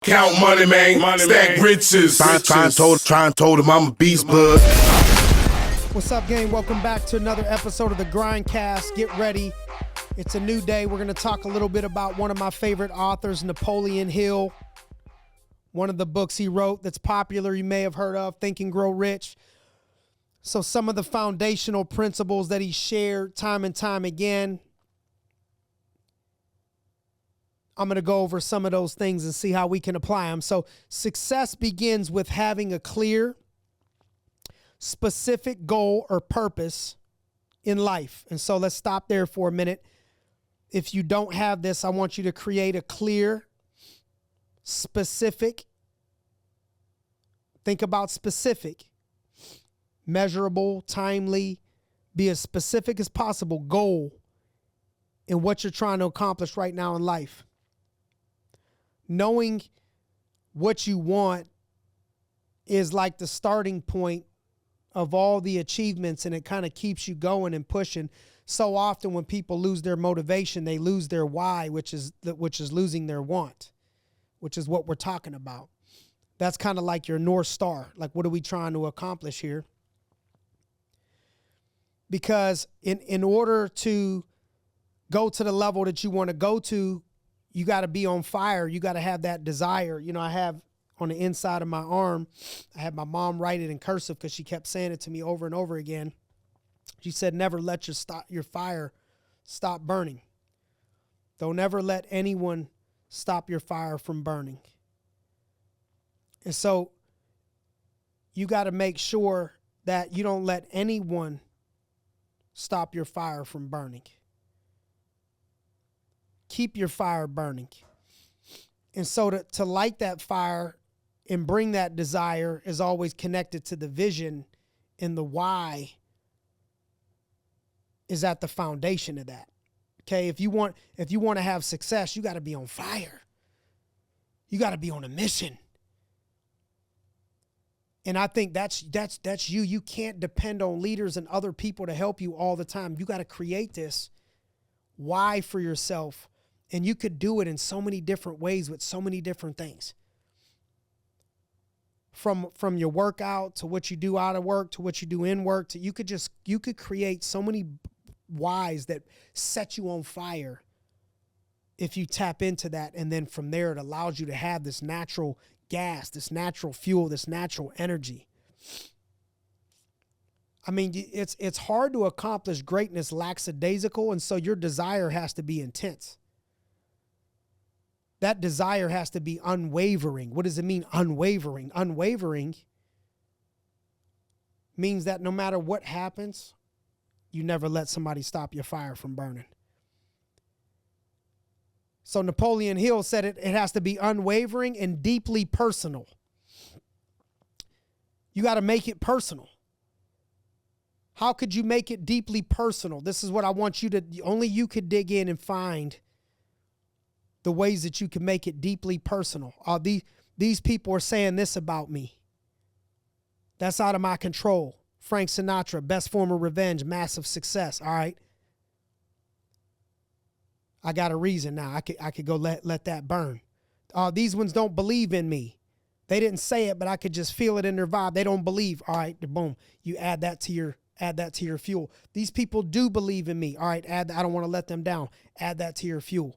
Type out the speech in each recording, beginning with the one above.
Count money, man. Stack riches. Try and told him I'm a beast, bud. What's up, gang? Welcome back to another episode of the GRINDcast. Get ready. It's a new day. We're going to talk a little bit about one of my favorite authors, Napoleon Hill. One of the books he wrote that's popular, you may have heard of, Think and Grow Rich. So some of the foundational principles that he shared time and time again, I'm going to go over some of those things and see how we can apply them. So success begins with having a clear, specific goal or purpose in life. And so let's stop there for a minute. If you don't have this, I want you to create a clear, specific, think about specific, measurable, timely, be as specific as possible goal in what you're trying to accomplish right now in life. Knowing what you want is like the starting point of all the achievements, and it kind of keeps you going and pushing. So often when people lose their motivation, they lose their why, which is losing their want, which is what we're talking about. That's kind of like your North Star. Like, what are we trying to accomplish here? Because in order to go to the level that you want to go to, you got to be on fire. You got to have that desire. You know, I have on the inside of my arm, I had my mom write it in cursive because she kept saying it to me over and over again. She said, never let your fire stop burning. Don't ever let anyone stop your fire from burning. And so you got to make sure that you don't let anyone stop your fire from burning. Keep your fire burning. And so to light that fire and bring that desire is always connected to the vision, and the why is at the foundation of that. Okay, if you want to have success, you got to be on fire. You got to be on a mission. And I think that's you. You can't depend on leaders and other people to help you all the time. You got to create this why for yourself. And you could do it in so many different ways with so many different things. From your workout to what you do out of work to what you do in work to you could create so many whys that set you on fire if you tap into that. And then from there, it allows you to have this natural gas, this natural fuel, this natural energy. I mean, it's hard to accomplish greatness lackadaisical, and so your desire has to be intense. That desire has to be unwavering. What does it mean, unwavering? Unwavering means that no matter what happens, you never let somebody stop your fire from burning. So Napoleon Hill said it has to be unwavering and deeply personal. You got to make it personal. How could you make it deeply personal? This is what I want you to, only you could dig in and find the ways that you can make it deeply personal. These people are saying this about me. That's out of my control. Frank Sinatra, best form of revenge, massive success. All right. I got a reason now. I could go let that burn. These ones don't believe in me. They didn't say it, but I could just feel it in their vibe. They don't believe. All right, boom. You add that to your fuel. These people do believe in me. All right, add that. I don't want to let them down. Add that to your fuel.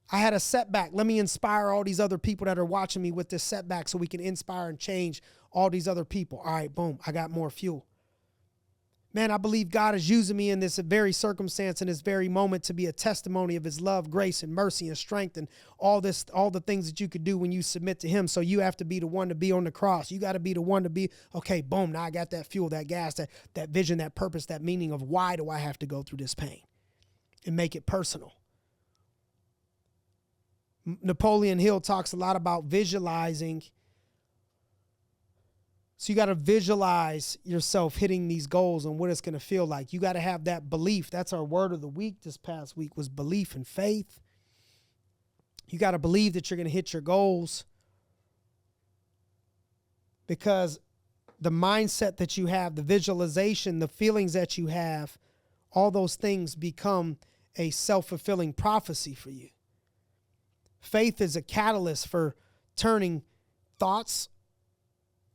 I had a setback. Let me inspire all these other people that are watching me with this setback so we can inspire and change all these other people. All right, boom, I got more fuel. Man, I believe God is using me in this very circumstance, in this very moment, to be a testimony of his love, grace, and mercy and strength and all the things that you could do when you submit to him. So you have to be the one to be on the cross. You got to be the one to be, okay, boom, now I got that fuel, that gas, that vision, that purpose, that meaning of why do I have to go through this pain, and make it personal. Napoleon Hill talks a lot about visualizing. So you got to visualize yourself hitting these goals and what it's going to feel like. You got to have that belief. That's our word of the week this past week, was belief and faith. You got to believe that you're going to hit your goals, because the mindset that you have, the visualization, the feelings that you have, all those things become a self-fulfilling prophecy for you. Faith is a catalyst for turning thoughts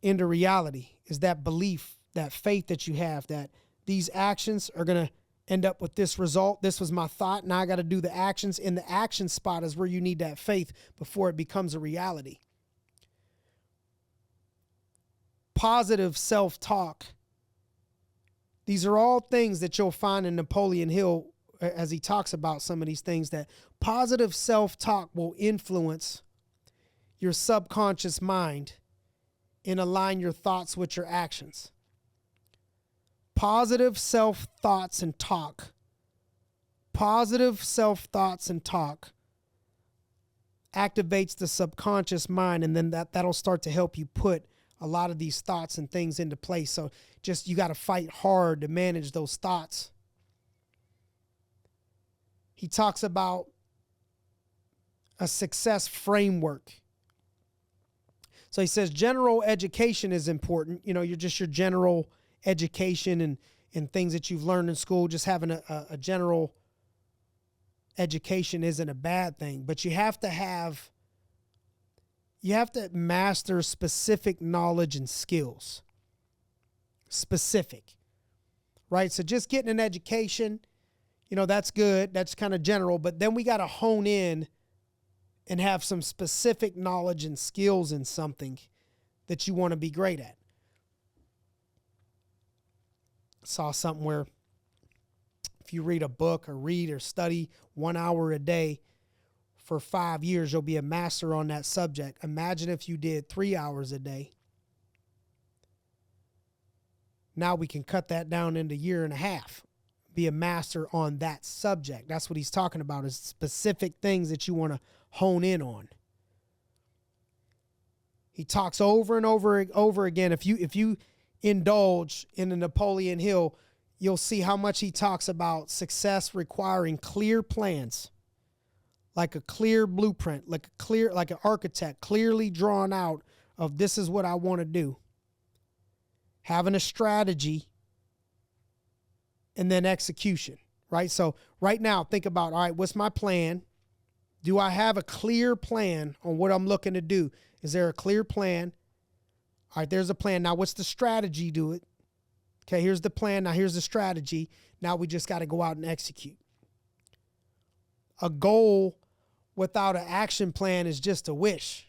into reality. Is that belief, that faith that you have that these actions are going to end up with this result. This was my thought. Now I got to do the actions. In the action spot is where you need that faith before it becomes a reality. Positive self-talk. These are all things that you'll find in Napoleon Hill as he talks about some of these things, that positive self-talk will influence your subconscious mind and align your thoughts with your actions. Positive self-thoughts and talk. Positive self-thoughts and talk activates the subconscious mind, and then that'll start to help you put a lot of these thoughts and things into place. So just, you got to fight hard to manage those thoughts. He talks about a success framework. So he says general education is important. You know, your general education and things that you've learned in school. Just having a general education isn't a bad thing, but you have to master specific knowledge and skills. Specific, right? So just getting an education, you know, that's good. That's kind of general, but then we got to hone in and have some specific knowledge and skills in something that you want to be great at. I saw something where if you read a book or read or study 1 hour a day for 5 years, you'll be a master on that subject. Imagine if you did 3 hours a day. Now we can cut that down into a year and a half. Be a master on that subject. That's what he's talking about, is specific things that you want to hone in on. He talks over and over again. If you indulge in the Napoleon Hill, you'll see how much he talks about success requiring clear plans, like a clear blueprint, like an architect, clearly drawn out of this is what I want to do. Having a strategy and then execution, right? So right now, think about, all right, what's my plan? Do I have a clear plan on what I'm looking to do? Is there a clear plan? All right, there's a plan. Now, what's the strategy to it? Okay, here's the plan. Now, here's the strategy. Now, we just got to go out and execute. A goal without an action plan is just a wish.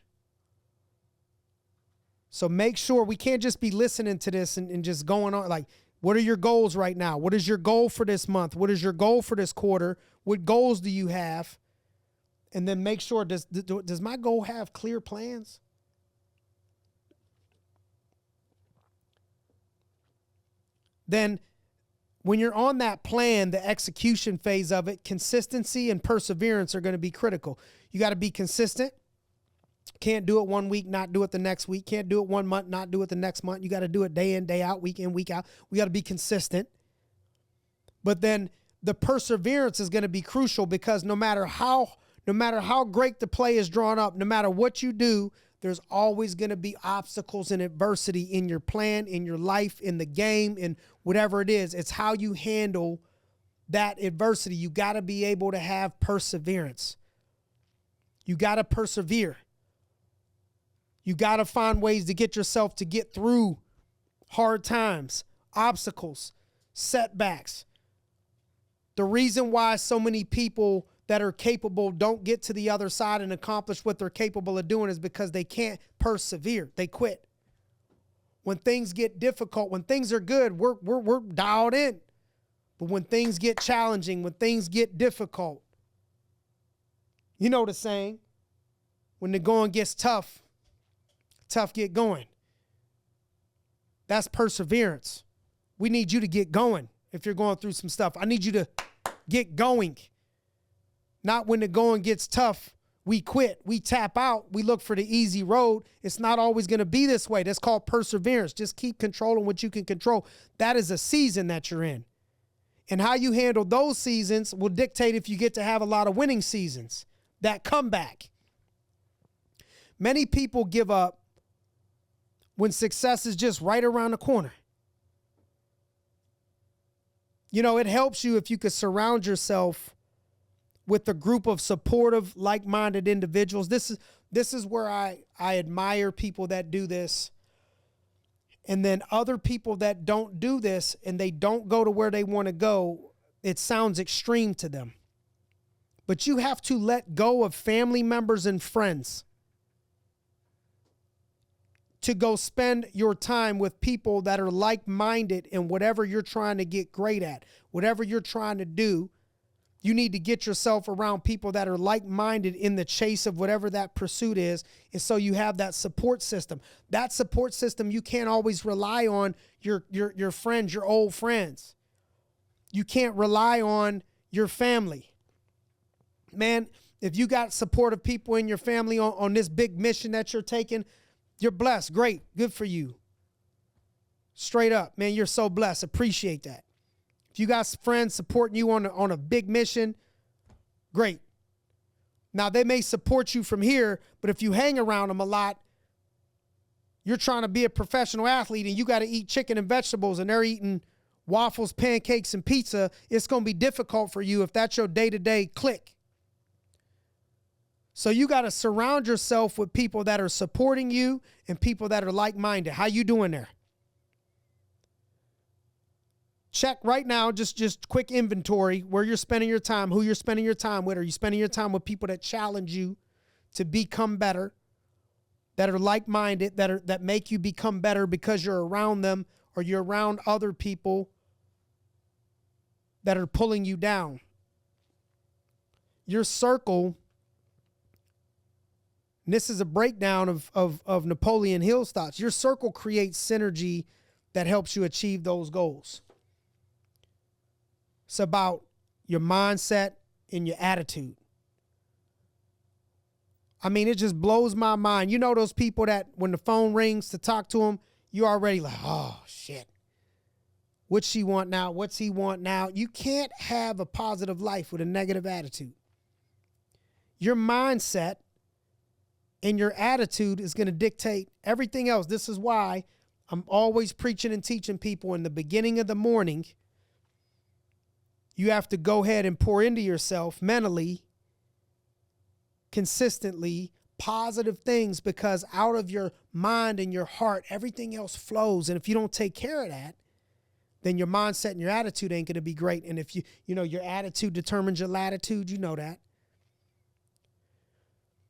So make sure we can't just be listening to this and just going on. Like, what are your goals right now? What is your goal for this month? What is your goal for this quarter? What goals do you have? And then make sure, does my goal have clear plans? Then when you're on that plan, the execution phase of it, consistency and perseverance are going to be critical. You got to be consistent. Can't do it 1 week, not do it the next week. Can't do it 1 month, not do it the next month. You got to do it day in, day out, week in, week out. We got to be consistent. But then the perseverance is going to be crucial, because no matter how great the play is drawn up, no matter what you do, there's always going to be obstacles and adversity in your plan, in your life, in the game, in whatever it is. It's how you handle that adversity. You got to be able to have perseverance. You got to persevere. You got to find ways to get yourself to get through hard times, obstacles, setbacks. The reason why so many people that are capable don't get to the other side and accomplish what they're capable of doing is because they can't persevere. They quit. When things get difficult, when things are good, we're dialed in. But when things get challenging, when things get difficult, you know the saying, when the going gets tough, tough get going. That's perseverance. We need you to get going. If you're going through some stuff, I need you to get going. Not when the going gets tough, we quit, we tap out, we look for the easy road. It's not always going to be this way. That's called perseverance. Just keep controlling what you can control. That is a season that you're in. And how you handle those seasons will dictate if you get to have a lot of winning seasons. That comeback. Many people give up when success is just right around the corner. You know, it helps you if you could surround yourself with a group of supportive, like-minded individuals. This is where I admire people that do this. And then other people that don't do this and they don't go to where they want to go, it sounds extreme to them. But you have to let go of family members and friends to go spend your time with people that are like-minded in whatever you're trying to get great at, whatever you're trying to do. You need to get yourself around people that are like-minded in the chase of whatever that pursuit is. And so you have that support system. That support system, you can't always rely on your friends, your old friends. You can't rely on your family. Man, if you got supportive people in your family on this big mission that you're taking, you're blessed. Great. Good for you. Straight up, man, you're so blessed. Appreciate that. If you got friends supporting you on a big mission, great. Now, they may support you from here, but if you hang around them a lot, you're trying to be a professional athlete and you got to eat chicken and vegetables and they're eating waffles, pancakes, and pizza. It's going to be difficult for you if that's your day-to-day clique. So you got to surround yourself with people that are supporting you and people that are like-minded. How you doing there? Check right now, just quick inventory, where you're spending your time, who you're spending your time with. Are you spending your time with people that challenge you to become better, that are like-minded, that make you become better because you're around them, or you're around other people that are pulling you down? Your circle, and this is a breakdown of Napoleon Hill's thoughts. Your circle creates synergy that helps you achieve those goals. It's about your mindset and your attitude. I mean, it just blows my mind. You know those people that when the phone rings to talk to them, you already like, oh, shit. What's she want now? What's he want now? You can't have a positive life with a negative attitude. Your mindset and your attitude is going to dictate everything else. This is why I'm always preaching and teaching people in the beginning of the morning. You have to go ahead and pour into yourself mentally, consistently, positive things, because out of your mind and your heart, everything else flows. And if you don't take care of that, then your mindset and your attitude ain't going to be great. And if you know, your attitude determines your latitude, you know that.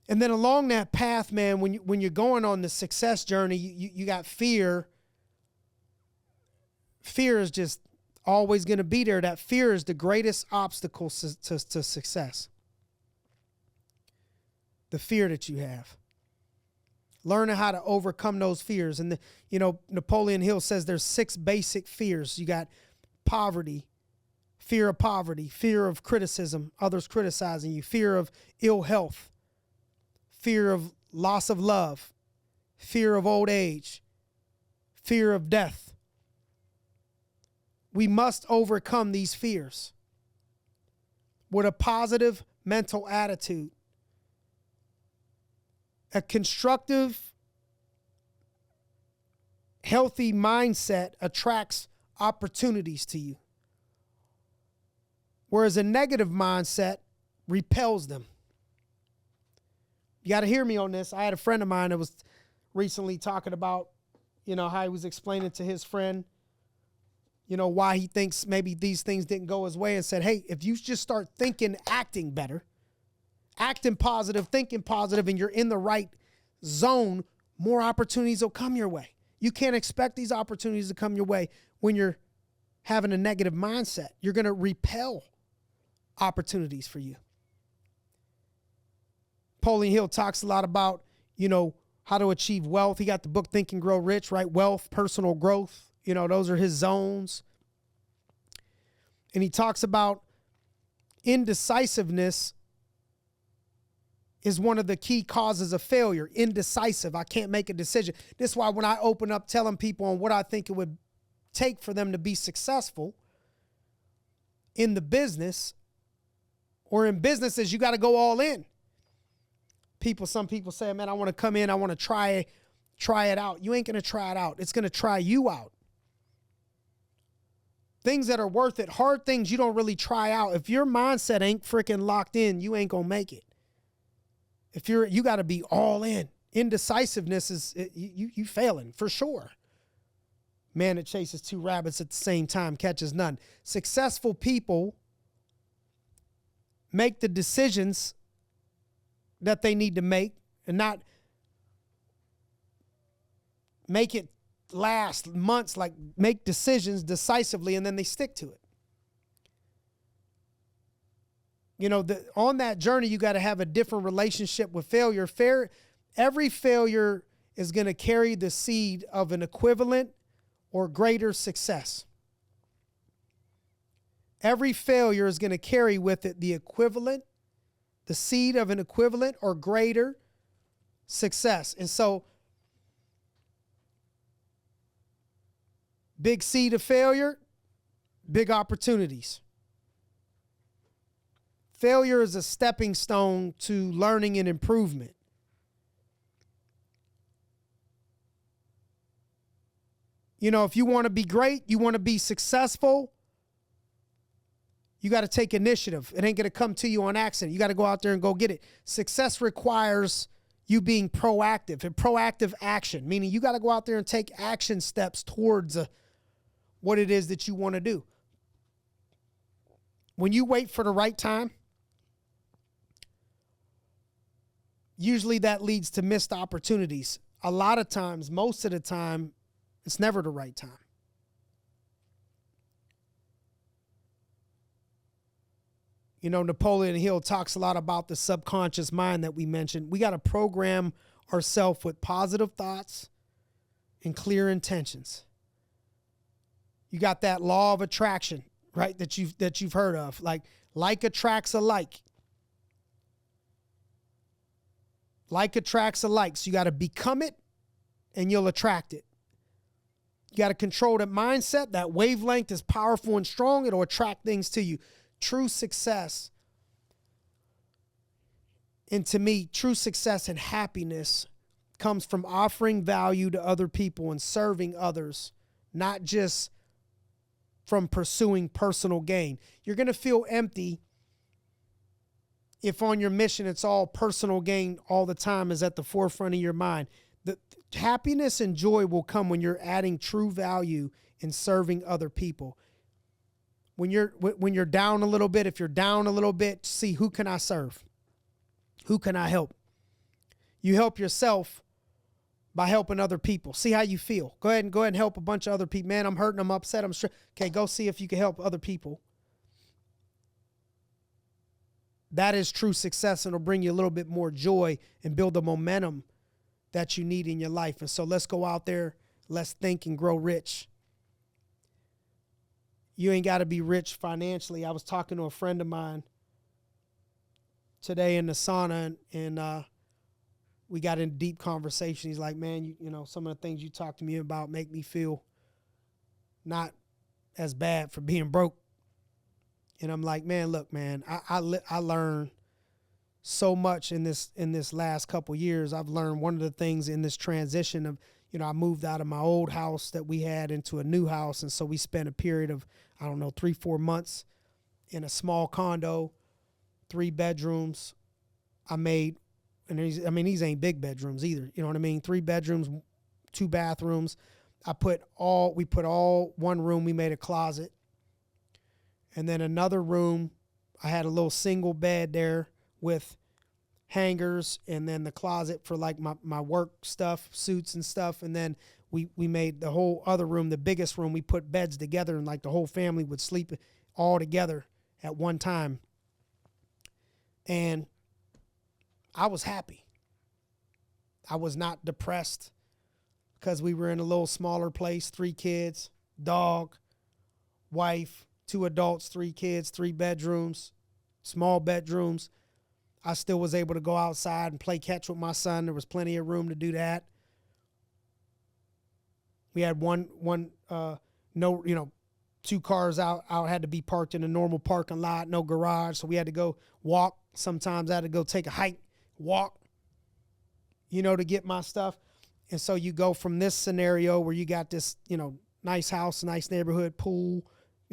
And then along that path, man, when you're going on the success journey, you got fear. Fear is just always going to be there. That fear is the greatest obstacle to success. The fear that you have. Learning how to overcome those fears. And, Napoleon Hill says there's 6 basic fears. You got poverty, fear of poverty, fear of criticism, others criticizing you, fear of ill health, fear of loss of love, fear of old age, fear of death. We must overcome these fears with a positive mental attitude. A constructive, healthy mindset attracts opportunities to you, whereas a negative mindset repels them. You got to hear me on this. I had a friend of mine that was recently talking about, how he was explaining to his friend, why he thinks maybe these things didn't go his way, and said, hey, if you just start acting better, acting positive, thinking positive, and you're in the right zone, more opportunities will come your way. You can't expect these opportunities to come your way when you're having a negative mindset. You're going to repel opportunities for you. Napoleon Hill talks a lot about, how to achieve wealth. He got the book Think and Grow Rich, right? Wealth, personal growth. Those are his zones. And he talks about indecisiveness is one of the key causes of failure. Indecisive. I can't make a decision. This is why when I open up telling people on what I think it would take for them to be successful in the business, or in businesses, you got to go all in. Some people say, man, I want to come in. I want to try it out. You ain't going to try it out. It's going to try you out. Things that are worth it, hard things you don't really try out. If your mindset ain't freaking locked in, you ain't gonna make it. You got to be all in. Indecisiveness is you failing for sure. Man that chases two rabbits at the same time catches none. Successful people make the decisions that they need to make and not make it last months, like make decisions decisively and then they stick to it. You know, on that journey, you got to have a different relationship with failure. Every failure is going to carry the seed of an equivalent or greater success. Every failure is going to carry with it the seed of an equivalent or greater success. And so, big seed of failure, big opportunities. Failure is a stepping stone to learning and improvement. You know, if you want to be great, you want to be successful, you got to take initiative. It ain't going to come to you on accident. You got to go out there and go get it. Success requires you being proactive and proactive action, meaning you got to go out there and take action steps towards what it is that you want to do. When you wait for the right time, usually that leads to missed opportunities. A lot of times, most of the time, it's never the right time. You know, Napoleon Hill talks a lot about the subconscious mind that we mentioned. We got to program ourselves with positive thoughts and clear intentions. You got that law of attraction, right? That you've heard of. Like attracts alike. Like attracts alike. So you got to become it and you'll attract it. You got to control that mindset. That wavelength is powerful and strong. It'll attract things to you. True success, and to me, true success and happiness comes from offering value to other people and serving others, not just from pursuing personal gain. You're going to feel empty if on your mission it's all personal gain all the time is at the forefront of your mind. The happiness and joy will come when you're adding true value in serving other people. When you're down a little bit, if you're down a little bit, see, who can I serve? Who can I help? You help yourself by helping other people. See how you feel. Go ahead and help a bunch of other people. Man, I'm hurting, I'm upset, I'm stressed. Okay, go see if you can help other people. That is true success, and it'll bring you a little bit more joy and build the momentum that you need in your life. And so let's go out there, let's think and grow rich. You ain't got to be rich financially. I was talking to a friend of mine today in the sauna, and we got in deep conversation. He's like, man, you know, some of the things you talk to me about make me feel not as bad for being broke. And I'm like, man, look, man, I learned so much in this last couple years. I've learned one of the things in this transition of, you know, I moved out of my old house that we had into a new house. And so we spent a period of, 3-4 months in a small condo, 3 bedrooms. These ain't big bedrooms either. You know what I mean? 3 bedrooms, 2 bathrooms. We put all one room, we made a closet. And then another room, I had a little single bed there with hangers, and then the closet for like my work stuff, suits and stuff. And then we made the whole other room, the biggest room, we put beds together, and like the whole family would sleep all together at one time. And I was happy. I was not depressed because we were in a little smaller place, 3 kids, dog, wife, 2 adults, 3 kids, 3 bedrooms, small bedrooms. I still was able to go outside and play catch with my son. There was plenty of room to do that. We had 2 cars out had to be parked in a normal parking lot, no garage. So we had to go walk. Sometimes I had to go take a hike, walk, to get my stuff. And so you go from this scenario where you got this, nice house, nice neighborhood, pool,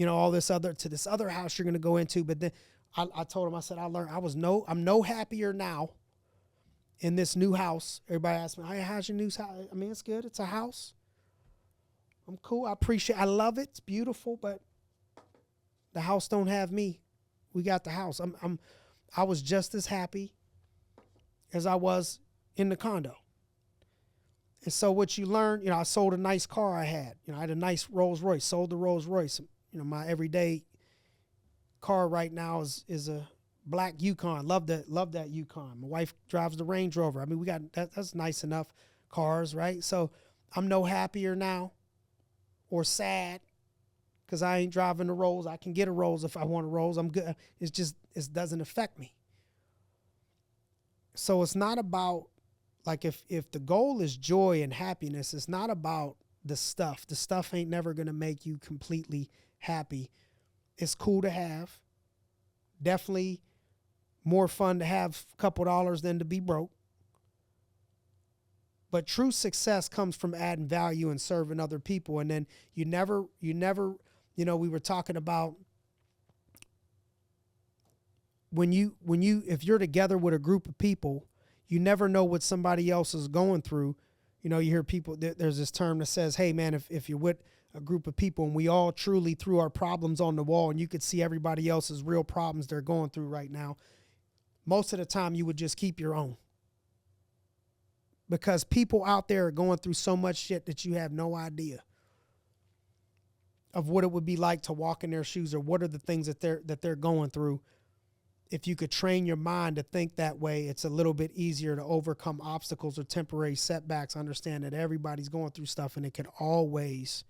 all this other house you're going to go into. But then I told him, I said, I'm no happier now in this new house. Everybody asked me, hey, how's your new house? I mean, it's good. It's a house. I'm cool. I love it. It's beautiful, but the house don't have me. We got the house. I was just as happy as I was in the condo. And so what you learn, I sold a nice car I had. I had a nice Rolls Royce, sold the Rolls Royce. My everyday car right now is a black Yukon. Love that Yukon. My wife drives the Range Rover. I mean, we got that's nice enough cars, right? So I'm no happier now or sad because I ain't driving the Rolls. I can get a Rolls if I want a Rolls. I'm good. It doesn't affect me. So it's not about, like, if the goal is joy and happiness, it's not about the stuff. The stuff ain't never going to make you completely happy. It's cool to have. Definitely more fun to have a couple dollars than to be broke. But true success comes from adding value and serving other people. And then you never, we were talking about if you're together with a group of people, you never know what somebody else is going through. You hear people, there's this term that says, hey man, if you're with a group of people and we all truly threw our problems on the wall and you could see everybody else's real problems they're going through right now, most of the time you would just keep your own. Because people out there are going through so much shit that you have no idea of what it would be like to walk in their shoes, or what are the things that they're going through. If you could train your mind to think that way, it's a little bit easier to overcome obstacles or temporary setbacks. Understand that everybody's going through stuff and it could always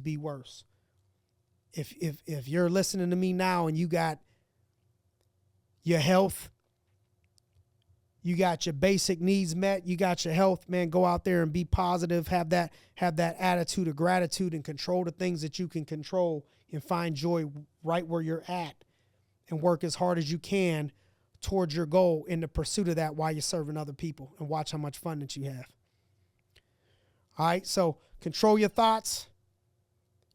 be worse. If you're listening to me now and you got your health, you got your basic needs met, you got your health, man, go out there and be positive, have that attitude of gratitude and control the things that you can control and find joy right where you're at. And work as hard as you can towards your goal in the pursuit of that while you're serving other people, and watch how much fun that you have. All right, so control your thoughts.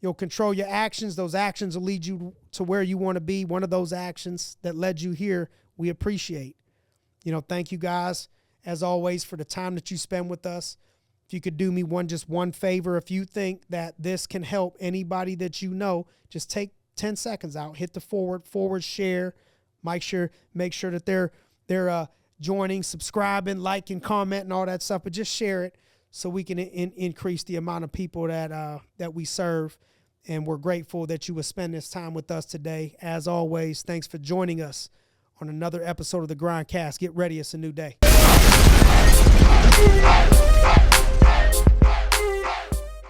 You'll control your actions. Those actions will lead you to where you want to be. One of those actions that led you here, we appreciate. Thank you guys, as always, for the time that you spend with us. If you could do me one favor, if you think that this can help anybody that you know, just take 10 seconds out, hit the forward share, make sure that they're joining, subscribing, liking, commenting, all that stuff, but just share it so we can increase the amount of people that we serve. And we're grateful that you would spend this time with us today. As always, thanks for joining us on another episode of the GRINDcast. Get ready, it's a new day.